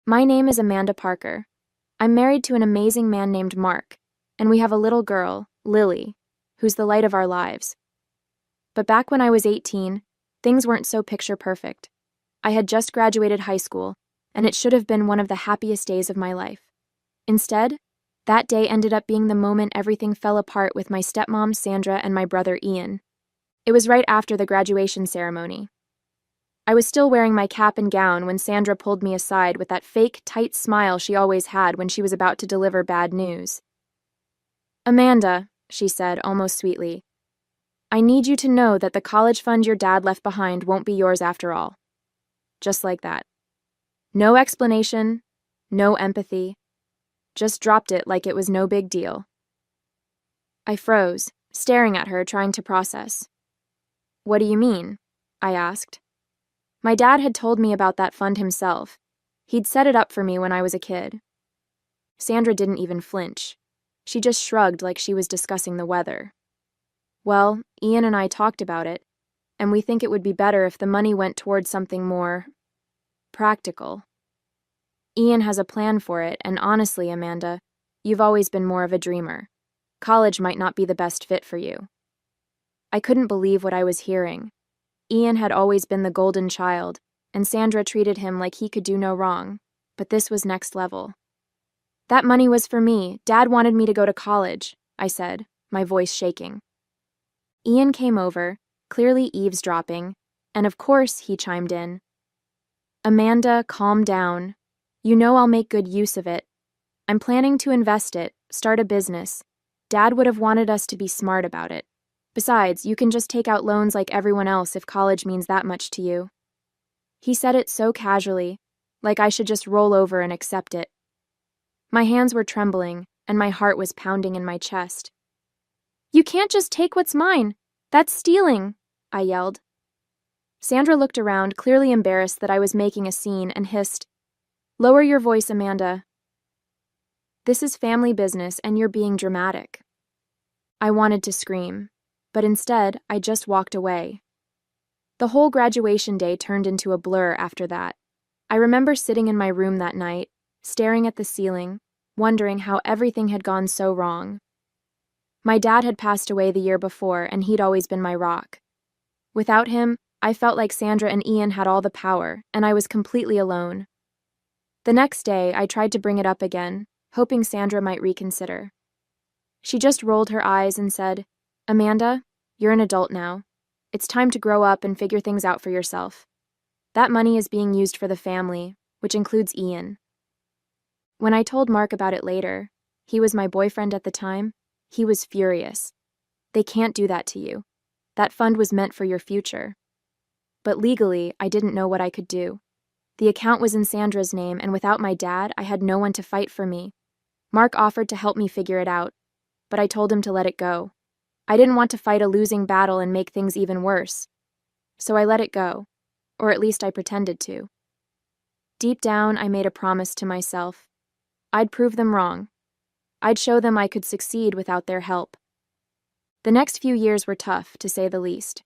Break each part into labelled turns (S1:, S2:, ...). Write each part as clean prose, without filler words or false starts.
S1: My name is Amanda Parker. I'm married to an amazing man named Mark, and we have a little girl, Lily, who's the light of our lives. But back when I was 18, things weren't so picture perfect. I had just graduated high school, and it should have been one of the happiest days of my life. Instead, that day ended up being the moment everything fell apart with my stepmom, Sandra, and my brother, Ian. It was right after the graduation ceremony. I was still wearing my cap and gown when Sandra pulled me aside with that fake, tight smile she always had when she was about to deliver bad news. "Amanda," she said, almost sweetly, "I need you to know that the college fund your dad left behind won't be yours after all." Just like that. No explanation, no empathy. Just dropped it like it was no big deal. I froze, staring at her, trying to process. "What do you mean?" I asked. My dad had told me about that fund himself. He'd set it up for me when I was a kid. Sandra didn't even flinch. She just shrugged like she was discussing the weather. "Well, Ian and I talked about it, and we think it would be better if the money went towards something more practical. Ian has a plan for it, and honestly, Amanda, you've always been more of a dreamer. College might not be the best fit for you." I couldn't believe what I was hearing. Ian had always been the golden child, and Sandra treated him like he could do no wrong, but this was next level. "That money was for me. Dad wanted me to go to college," I said, my voice shaking. Ian came over, clearly eavesdropping, and of course he chimed in. "Amanda, calm down. You know I'll make good use of it. I'm planning to invest it, start a business. Dad would have wanted us to be smart about it. Besides, you can just take out loans like everyone else if college means that much to you." He said it so casually, like I should just roll over and accept it. My hands were trembling, and my heart was pounding in my chest. "You can't just take what's mine. That's stealing," I yelled. Sandra looked around, clearly embarrassed that I was making a scene, and hissed, "Lower your voice, Amanda. This is family business, and you're being dramatic." I wanted to scream, but instead, I just walked away. The whole graduation day turned into a blur after that. I remember sitting in my room that night, staring at the ceiling, wondering how everything had gone so wrong. My dad had passed away the year before, and he'd always been my rock. Without him, I felt like Sandra and Ian had all the power, and I was completely alone. The next day, I tried to bring it up again, hoping Sandra might reconsider. She just rolled her eyes and said, "Amanda, you're an adult now. It's time to grow up and figure things out for yourself. That money is being used for the family, which includes Ian." When I told Mark about it later, he was my boyfriend at the time, he was furious. "They can't do that to you. That fund was meant for your future." But legally, I didn't know what I could do. The account was in Sandra's name, and without my dad, I had no one to fight for me. Mark offered to help me figure it out, but I told him to let it go. I didn't want to fight a losing battle and make things even worse. So I let it go, or at least I pretended to. Deep down, I made a promise to myself. I'd prove them wrong. I'd show them I could succeed without their help. The next few years were tough, to say the least.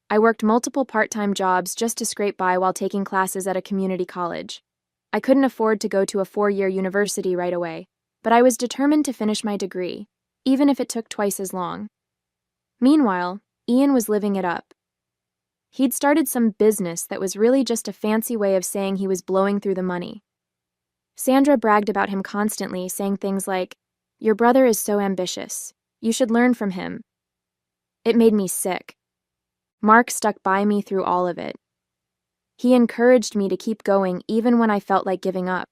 S1: I worked multiple part-time jobs just to scrape by while taking classes at a community college. I couldn't afford to go to a 4-year university right away, but I was determined to finish my degree, even if it took twice as long. Meanwhile, Ian was living it up. He'd started some business that was really just a fancy way of saying he was blowing through the money. Sandra bragged about him constantly, saying things like, "Your brother is so ambitious. You should learn from him." It made me sick. Mark stuck by me through all of it. He encouraged me to keep going even when I felt like giving up.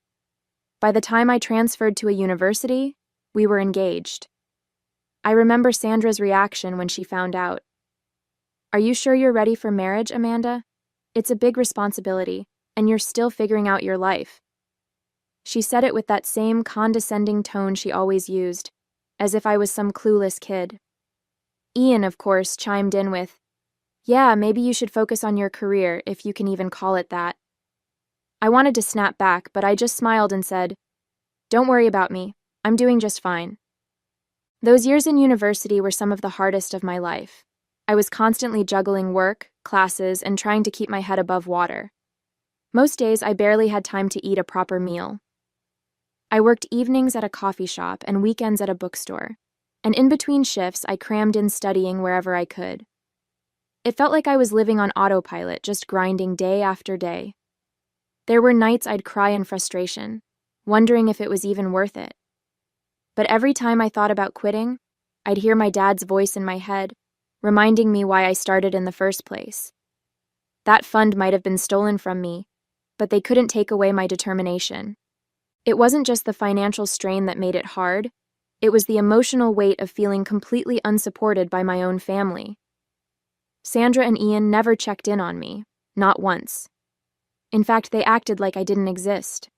S1: By the time I transferred to a university, we were engaged. I remember Sandra's reaction when she found out. "Are you sure you're ready for marriage, Amanda? It's a big responsibility, and you're still figuring out your life." She said it with that same condescending tone she always used, as if I was some clueless kid. Ian, of course, chimed in with, "Yeah, maybe you should focus on your career, if you can even call it that." I wanted to snap back, but I just smiled and said, "Don't worry about me. I'm doing just fine." Those years in university were some of the hardest of my life. I was constantly juggling work, classes, and trying to keep my head above water. Most days, I barely had time to eat a proper meal. I worked evenings at a coffee shop and weekends at a bookstore, and in between shifts, I crammed in studying wherever I could. It felt like I was living on autopilot, just grinding day after day. There were nights I'd cry in frustration, wondering if it was even worth it. But every time I thought about quitting, I'd hear my dad's voice in my head, reminding me why I started in the first place. That fund might have been stolen from me, but they couldn't take away my determination. It wasn't just the financial strain that made it hard, it was the emotional weight of feeling completely unsupported by my own family. Sandra and Ian never checked in on me, not once. In fact, they acted like I didn't exist.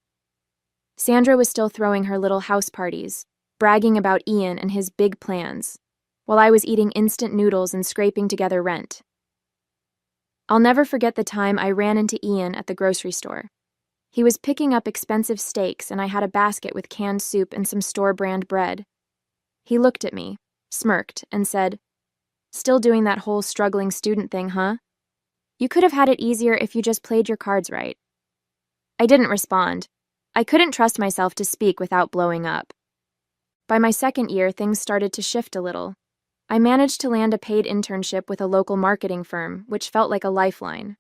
S1: Sandra was still throwing her little house parties, bragging about Ian and his big plans, while I was eating instant noodles and scraping together rent. I'll never forget the time I ran into Ian at the grocery store. He was picking up expensive steaks, and I had a basket with canned soup and some store-brand bread. He looked at me, smirked, and said, "Still doing that whole struggling student thing, huh? You could have had it easier if you just played your cards right." I didn't respond. I couldn't trust myself to speak without blowing up. By my second year, things started to shift a little. I managed to land a paid internship with a local marketing firm, which felt like a lifeline.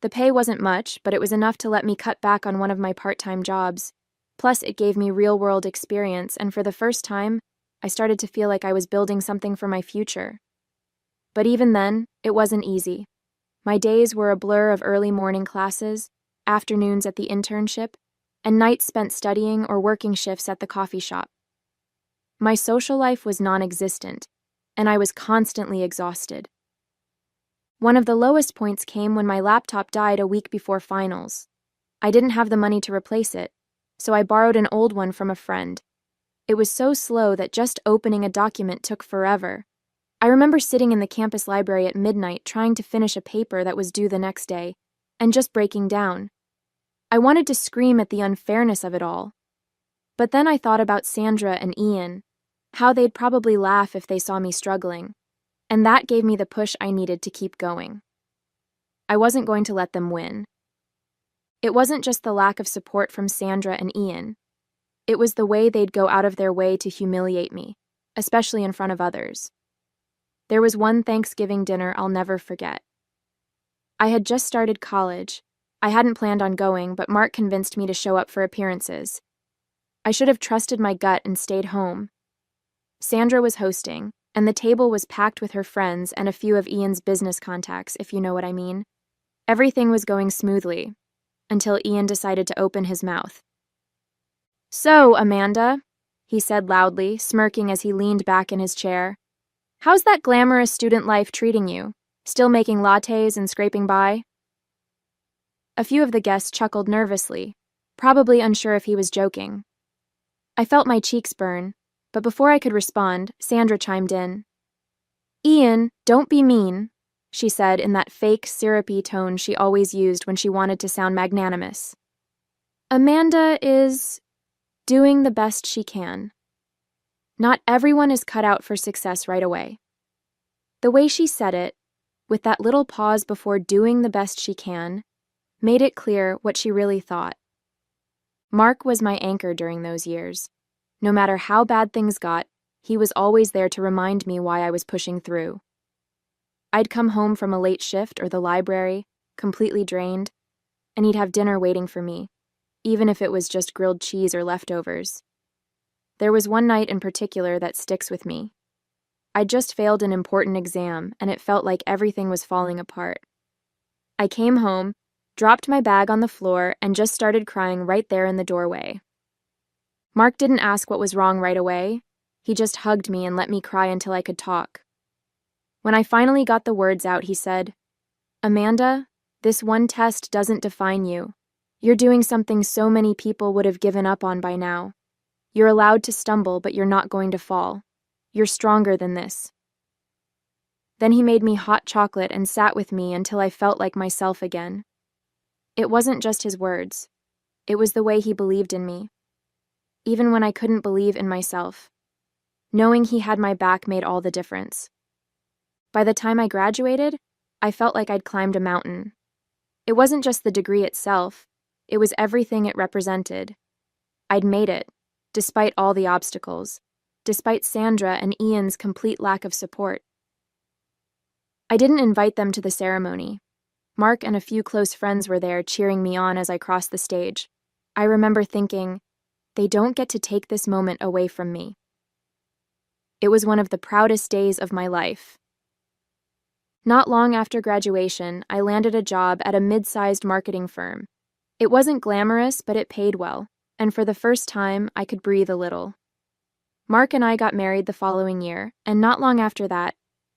S1: The pay wasn't much, but it was enough to let me cut back on one of my part-time jobs. Plus, it gave me real-world experience, and for the first time, I started to feel like I was building something for my future. But even then, it wasn't easy. My days were a blur of early morning classes, afternoons at the internship, and nights spent studying or working shifts at the coffee shop. My social life was non-existent, and I was constantly exhausted. One of the lowest points came when my laptop died a week before finals. I didn't have the money to replace it, so I borrowed an old one from a friend. It was so slow that just opening a document took forever. I remember sitting in the campus library at midnight trying to finish a paper that was due the next day, and just breaking down. I wanted to scream at the unfairness of it all. But then I thought about Sandra and Ian, how they'd probably laugh if they saw me struggling, and that gave me the push I needed to keep going. I wasn't going to let them win. It wasn't just the lack of support from Sandra and Ian. It was the way they'd go out of their way to humiliate me, especially in front of others. There was one Thanksgiving dinner I'll never forget. I had just started college. I hadn't planned on going, but Mark convinced me to show up for appearances. I should have trusted my gut and stayed home. Sandra was hosting, and the table was packed with her friends and a few of Ian's business contacts, if you know what I mean. Everything was going smoothly, until Ian decided to open his mouth. "So, Amanda," he said loudly, smirking as he leaned back in his chair, "how's that glamorous student life treating you? Still making lattes and scraping by?" A few of the guests chuckled nervously, probably unsure if he was joking. I felt my cheeks burn, but before I could respond, Sandra chimed in. "Ian, don't be mean," she said in that fake, syrupy tone she always used when she wanted to sound magnanimous. "Amanda is doing the best she can. Not everyone is cut out for success right away." The way she said it, with that little pause before doing the best she can, made it clear what she really thought. Mark was my anchor during those years. No matter how bad things got, he was always there to remind me why I was pushing through. I'd come home from a late shift or the library, completely drained, and he'd have dinner waiting for me, even if it was just grilled cheese or leftovers. There was one night in particular that sticks with me. I'd just failed an important exam, and it felt like everything was falling apart. I came home, dropped my bag on the floor, and just started crying right there in the doorway. Mark didn't ask what was wrong right away. He just hugged me and let me cry until I could talk. When I finally got the words out, he said, "Amanda, this one test doesn't define you. You're doing something so many people would have given up on by now. You're allowed to stumble, but you're not going to fall. You're stronger than this." Then he made me hot chocolate and sat with me until I felt like myself again. It wasn't just his words. It was the way he believed in me. Even when I couldn't believe in myself. Knowing he had my back made all the difference. By the time I graduated, I felt like I'd climbed a mountain. It wasn't just the degree itself, it was everything it represented. I'd made it, despite all the obstacles, despite Sandra and Ian's complete lack of support. I didn't invite them to the ceremony. Mark and a few close friends were there cheering me on as I crossed the stage. I remember thinking, they don't get to take this moment away from me. It was one of the proudest days of my life. Not long after graduation, I landed a job at a mid-sized marketing firm. It wasn't glamorous, but it paid well, and for the first time, I could breathe a little. Mark and I got married the following year, and not long after that,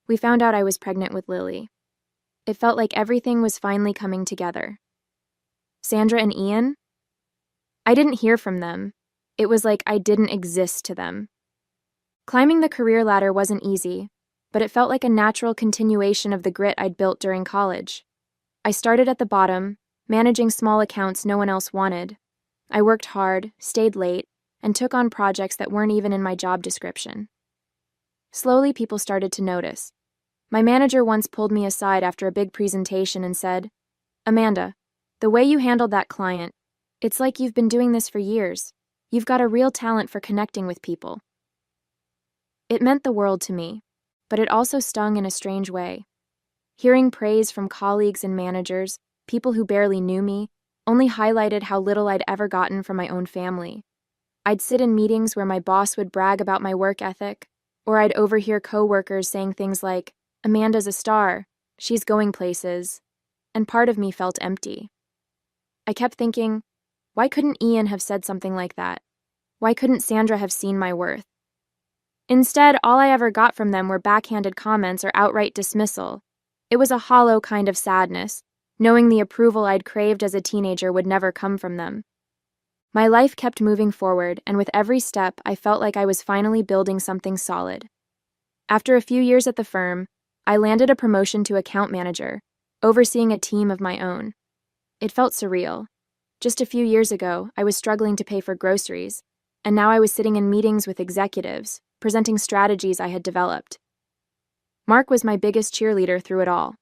S1: we found out I was pregnant with Lily. It felt like everything was finally coming together. Sandra and Ian? I didn't hear from them. It was like I didn't exist to them. Climbing the career ladder wasn't easy, but it felt like a natural continuation of the grit I'd built during college. I started at the bottom, managing small accounts no one else wanted. I worked hard, stayed late, and took on projects that weren't even in my job description. Slowly, people started to notice. My manager once pulled me aside after a big presentation and said, "Amanda, the way you handled that client, it's like you've been doing this for years. You've got a real talent for connecting with people." It meant the world to me, but it also stung in a strange way. Hearing praise from colleagues and managers, people who barely knew me, only highlighted how little I'd ever gotten from my own family. I'd sit in meetings where my boss would brag about my work ethic, or I'd overhear coworkers saying things like, "Amanda's a star, she's going places," and part of me felt empty. I kept thinking, why couldn't Ian have said something like that? Why couldn't Sandra have seen my worth? Instead, all I ever got from them were backhanded comments or outright dismissal. It was a hollow kind of sadness, knowing the approval I'd craved as a teenager would never come from them. My life kept moving forward, and with every step, I felt like I was finally building something solid. After a few years at the firm, I landed a promotion to account manager, overseeing a team of my own. It felt surreal. Just a few years ago, I was struggling to pay for groceries, and now I was sitting in meetings with executives, presenting strategies I had developed. Mark was my biggest cheerleader through it all.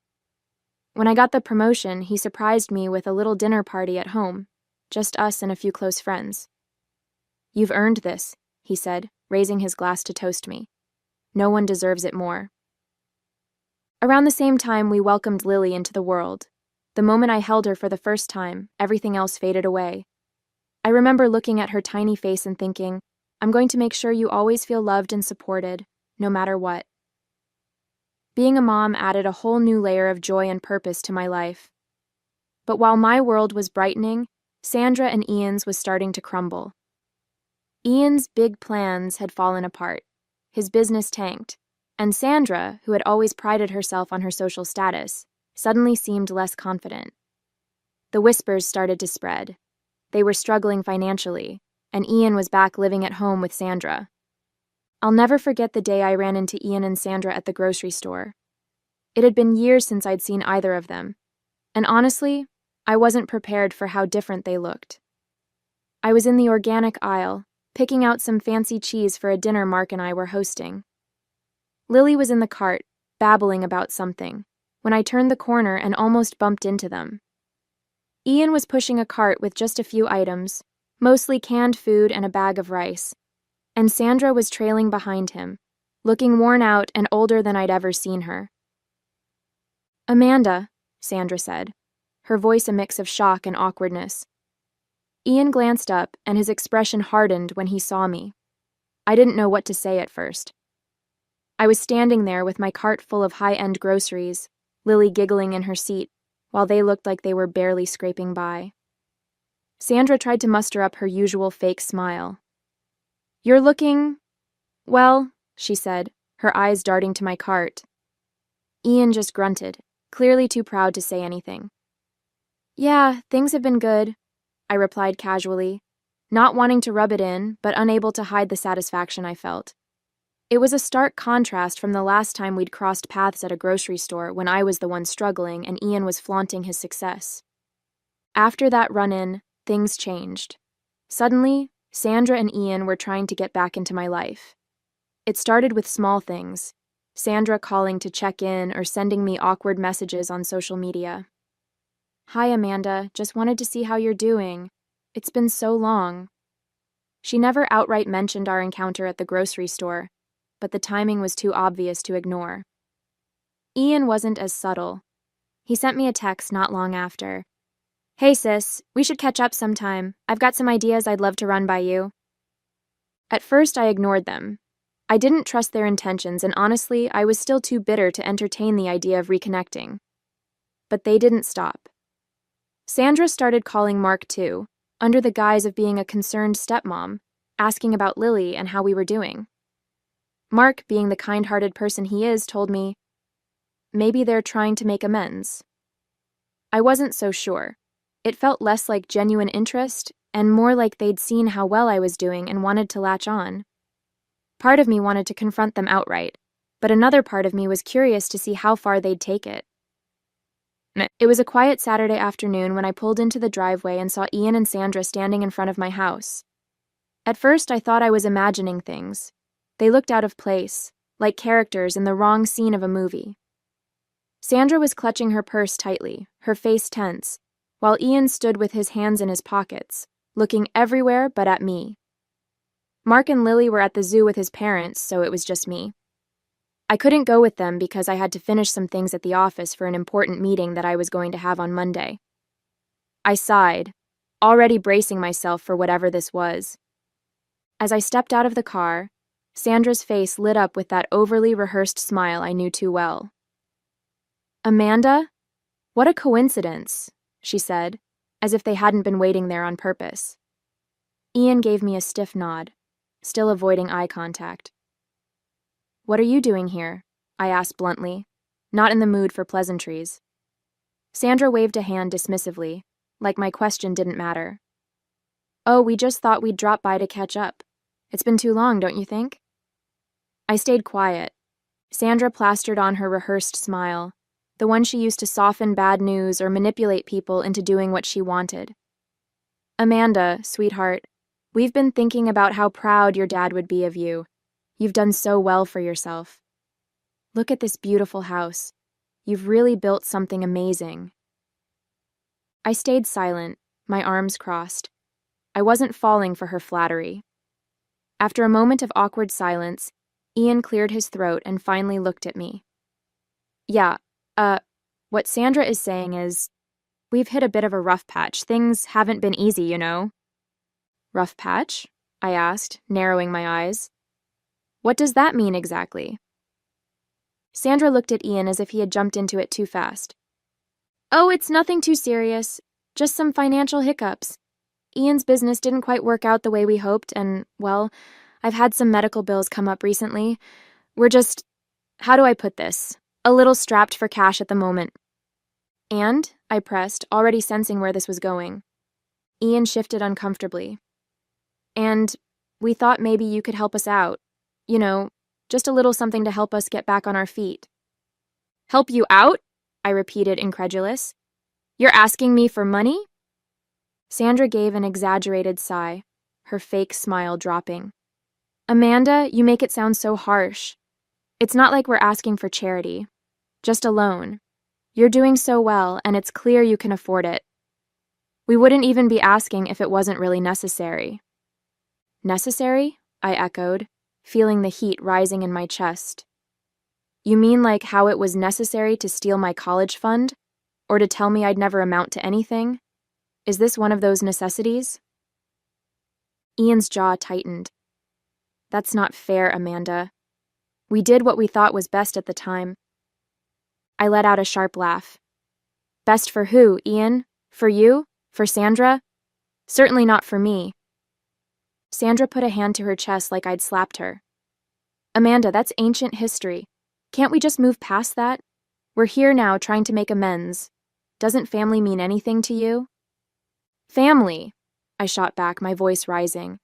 S1: When I got the promotion, he surprised me with a little dinner party at home, just us and a few close friends. "You've earned this," he said, raising his glass to toast me. "No one deserves it more." Around the same time, we welcomed Lily into the world. The moment I held her for the first time, everything else faded away. I remember looking at her tiny face and thinking, I'm going to make sure you always feel loved and supported, no matter what. Being a mom added a whole new layer of joy and purpose to my life. But while my world was brightening, Sandra and Ian's was starting to crumble. Ian's big plans had fallen apart. His business tanked, and Sandra, who had always prided herself on her social status, suddenly seemed less confident. The whispers started to spread. They were struggling financially, and Ian was back living at home with Sandra. I'll never forget the day I ran into Ian and Sandra at the grocery store. It had been years since I'd seen either of them, and honestly, I wasn't prepared for how different they looked. I was in the organic aisle, picking out some fancy cheese for a dinner Mark and I were hosting. Lily was in the cart, babbling about something, when I turned the corner and almost bumped into them. Ian was pushing a cart with just a few items, mostly canned food and a bag of rice, and Sandra was trailing behind him, looking worn out and older than I'd ever seen her. "Amanda," Sandra said, her voice a mix of shock and awkwardness. Ian glanced up, and his expression hardened when he saw me. I didn't know what to say at first. I was standing there with my cart full of high-end groceries, Lily giggling in her seat, while they looked like they were barely scraping by. Sandra tried to muster up her usual fake smile. "You're looking... well," she said, her eyes darting to my cart. Ian just grunted, clearly too proud to say anything. "Yeah, things have been good," I replied casually, not wanting to rub it in, but unable to hide the satisfaction I felt. It was a stark contrast from the last time we'd crossed paths at a grocery store when I was the one struggling and Ian was flaunting his success. After that run-in, things changed. Suddenly, Sandra and Ian were trying to get back into my life. It started with small things, Sandra calling to check in or sending me awkward messages on social media. "Hi, Amanda. Just wanted to see how you're doing. It's been so long." She never outright mentioned our encounter at the grocery store, but the timing was too obvious to ignore. Ian wasn't as subtle. He sent me a text not long after. "Hey sis, we should catch up sometime. I've got some ideas I'd love to run by you." At first I ignored them. I didn't trust their intentions, and honestly, I was still too bitter to entertain the idea of reconnecting. But they didn't stop. Sandra started calling Mark too, under the guise of being a concerned stepmom, asking about Lily and how we were doing. Mark, being the kind-hearted person he is, told me, maybe they're trying to make amends. I wasn't so sure. It felt less like genuine interest and more like they'd seen how well I was doing and wanted to latch on. Part of me wanted to confront them outright, but another part of me was curious to see how far they'd take it. It was a quiet Saturday afternoon when I pulled into the driveway and saw Ian and Sandra standing in front of my house. At first, I thought I was imagining things. They looked out of place, like characters in the wrong scene of a movie. Sandra was clutching her purse tightly, her face tense, while Ian stood with his hands in his pockets, looking everywhere but at me. Mark and Lily were at the zoo with his parents, so it was just me. I couldn't go with them because I had to finish some things at the office for an important meeting that I was going to have on Monday. I sighed, already bracing myself for whatever this was. As I stepped out of the car, Sandra's face lit up with that overly rehearsed smile I knew too well. "Amanda? What a coincidence," she said, as if they hadn't been waiting there on purpose. Ian gave me a stiff nod, still avoiding eye contact. "What are you doing here?" I asked bluntly, not in the mood for pleasantries. Sandra waved a hand dismissively, like my question didn't matter. "Oh, we just thought we'd drop by to catch up. It's been too long, don't you think?" I stayed quiet. Sandra plastered on her rehearsed smile, the one she used to soften bad news or manipulate people into doing what she wanted. "Amanda, sweetheart, we've been thinking about how proud your dad would be of you. You've done so well for yourself. Look at this beautiful house. You've really built something amazing." I stayed silent, my arms crossed. I wasn't falling for her flattery. After a moment of awkward silence, Ian cleared his throat and finally looked at me. "Yeah, what Sandra is saying is, we've hit a bit of a rough patch. Things haven't been easy, you know." "Rough patch?" I asked, narrowing my eyes. "What does that mean exactly?" Sandra looked at Ian as if he had jumped into it too fast. "Oh, it's nothing too serious. Just some financial hiccups. Ian's business didn't quite work out the way we hoped, and, well, I've had some medical bills come up recently. We're just, how do I put this, a little strapped for cash at the moment." "And?" I pressed, already sensing where this was going. Ian shifted uncomfortably. "And we thought maybe you could help us out. You know, just a little something to help us get back on our feet." "Help you out?" I repeated, incredulous. "You're asking me for money?" Sandra gave an exaggerated sigh, her fake smile dropping. "Amanda, you make it sound so harsh. It's not like we're asking for charity. Just a loan. You're doing so well, and it's clear you can afford it. We wouldn't even be asking if it wasn't really necessary." "Necessary?" I echoed, feeling the heat rising in my chest. "You mean like how it was necessary to steal my college fund? Or to tell me I'd never amount to anything? Is this one of those necessities?" Ian's jaw tightened. "That's not fair, Amanda. We did what we thought was best at the time." I let out a sharp laugh. "Best for who, Ian? For you? For Sandra? Certainly not for me." Sandra put a hand to her chest like I'd slapped her. "Amanda, that's ancient history. Can't we just move past that? We're here now trying to make amends. Doesn't family mean anything to you?" "Family," I shot back, my voice rising.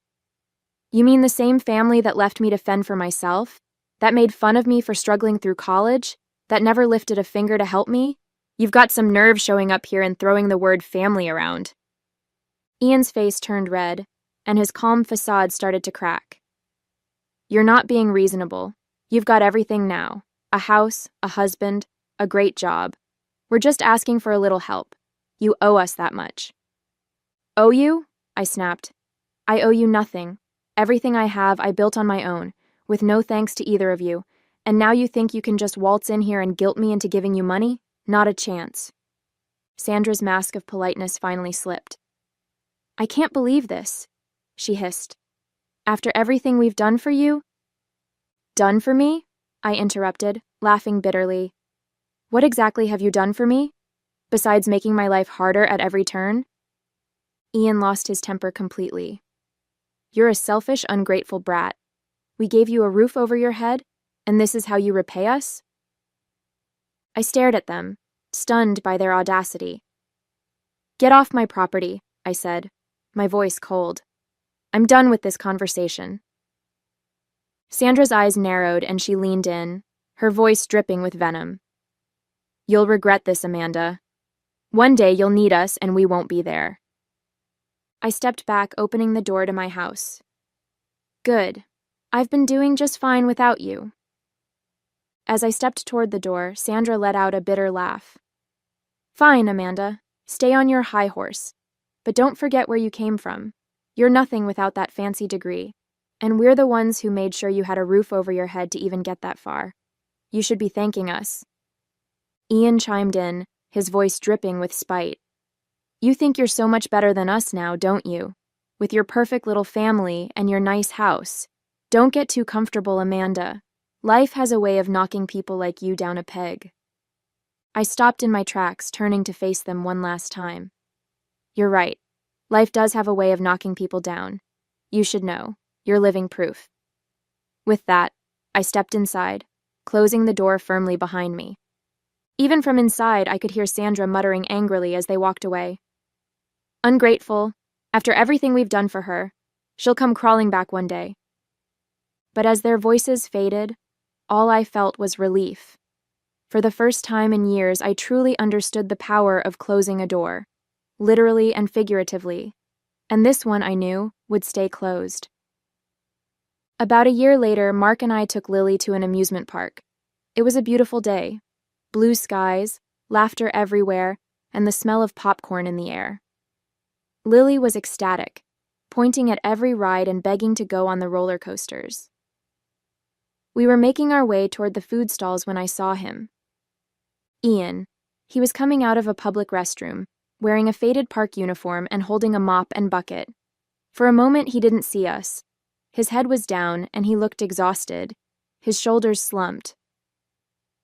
S1: "You mean the same family that left me to fend for myself? That made fun of me for struggling through college? That never lifted a finger to help me? You've got some nerve showing up here and throwing the word family around." Ian's face turned red, and his calm facade started to crack. "You're not being reasonable. You've got everything now. A house, a husband, a great job. We're just asking for a little help. You owe us that much." "Owe you?" I snapped. "I owe you nothing. Everything I have I built on my own, with no thanks to either of you, and now you think you can just waltz in here and guilt me into giving you money? Not a chance." Sandra's mask of politeness finally slipped. "I can't believe this," she hissed. "After everything we've done for you?" "Done for me?" I interrupted, laughing bitterly. "What exactly have you done for me? Besides making my life harder at every turn?" Ian lost his temper completely. "You're a selfish, ungrateful brat. We gave you a roof over your head, and this is how you repay us?" I stared at them, stunned by their audacity. "Get off my property," I said, my voice cold. "I'm done with this conversation." Sandra's eyes narrowed and she leaned in, her voice dripping with venom. "You'll regret this, Amanda. One day you'll need us and we won't be there." I stepped back, opening the door to my house. "Good. I've been doing just fine without you." As I stepped toward the door, Sandra let out a bitter laugh. "Fine, Amanda. Stay on your high horse. But don't forget where you came from. You're nothing without that fancy degree, and we're the ones who made sure you had a roof over your head to even get that far. You should be thanking us." Ian chimed in, his voice dripping with spite. "You think you're so much better than us now, don't you? With your perfect little family and your nice house. Don't get too comfortable, Amanda. Life has a way of knocking people like you down a peg." I stopped in my tracks, turning to face them one last time. "You're right. Life does have a way of knocking people down. You should know. You're living proof." With that, I stepped inside, closing the door firmly behind me. Even from inside, I could hear Sandra muttering angrily as they walked away. "Ungrateful. After everything we've done for her, she'll come crawling back one day." But as their voices faded, all I felt was relief. For the first time in years, I truly understood the power of closing a door, literally and figuratively, and this one, I knew, would stay closed. About a year later, Mark and I took Lily to an amusement park. It was a beautiful day. Blue skies, laughter everywhere, and the smell of popcorn in the air. Lily was ecstatic, pointing at every ride and begging to go on the roller coasters. We were making our way toward the food stalls when I saw him. Ian. He was coming out of a public restroom, wearing a faded park uniform and holding a mop and bucket. For a moment, he didn't see us. His head was down, and he looked exhausted, his shoulders slumped.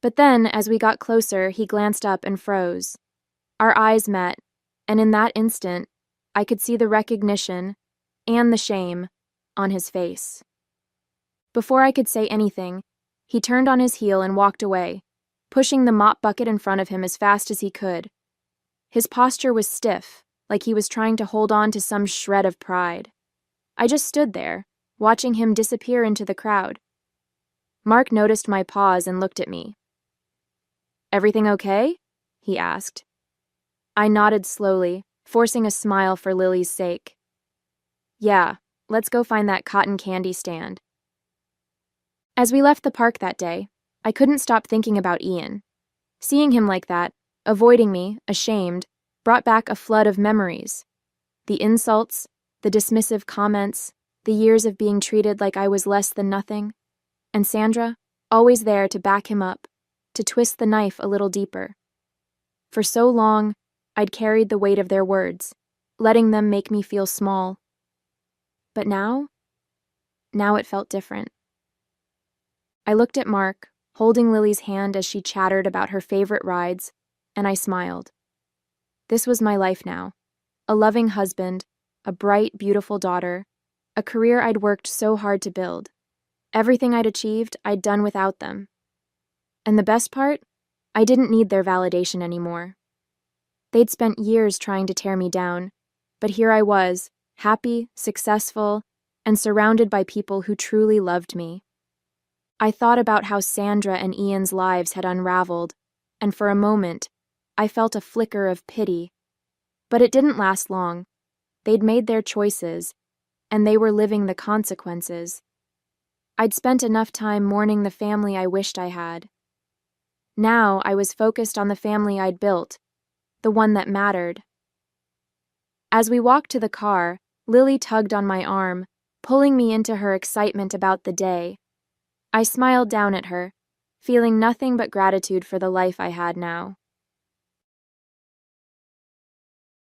S1: But then, as we got closer, he glanced up and froze. Our eyes met, and in that instant, I could see the recognition, and the shame, on his face. Before I could say anything, he turned on his heel and walked away, pushing the mop bucket in front of him as fast as he could. His posture was stiff, like he was trying to hold on to some shred of pride. I just stood there, watching him disappear into the crowd. Mark noticed my pause and looked at me. "Everything okay?" he asked. I nodded slowly, forcing a smile for Lily's sake. "Yeah, let's go find that cotton candy stand." As we left the park that day, I couldn't stop thinking about Ian. Seeing him like that, avoiding me, ashamed, brought back a flood of memories. The insults, the dismissive comments, the years of being treated like I was less than nothing, and Sandra, always there to back him up, to twist the knife a little deeper. For so long, I'd carried the weight of their words, letting them make me feel small. But now it felt different. I looked at Mark, holding Lily's hand as she chattered about her favorite rides, and I smiled. This was my life now. A loving husband, a bright, beautiful daughter, a career I'd worked so hard to build. Everything I'd achieved, I'd done without them. And the best part? I didn't need their validation anymore. They'd spent years trying to tear me down, but here I was, happy, successful, and surrounded by people who truly loved me. I thought about how Sandra and Ian's lives had unraveled, and for a moment, I felt a flicker of pity. But it didn't last long. They'd made their choices, and they were living the consequences. I'd spent enough time mourning the family I wished I had. Now I was focused on the family I'd built, the one that mattered. As we walked to the car, Lily tugged on my arm, pulling me into her excitement about the day. I smiled down at her, feeling nothing but gratitude for the life I had now.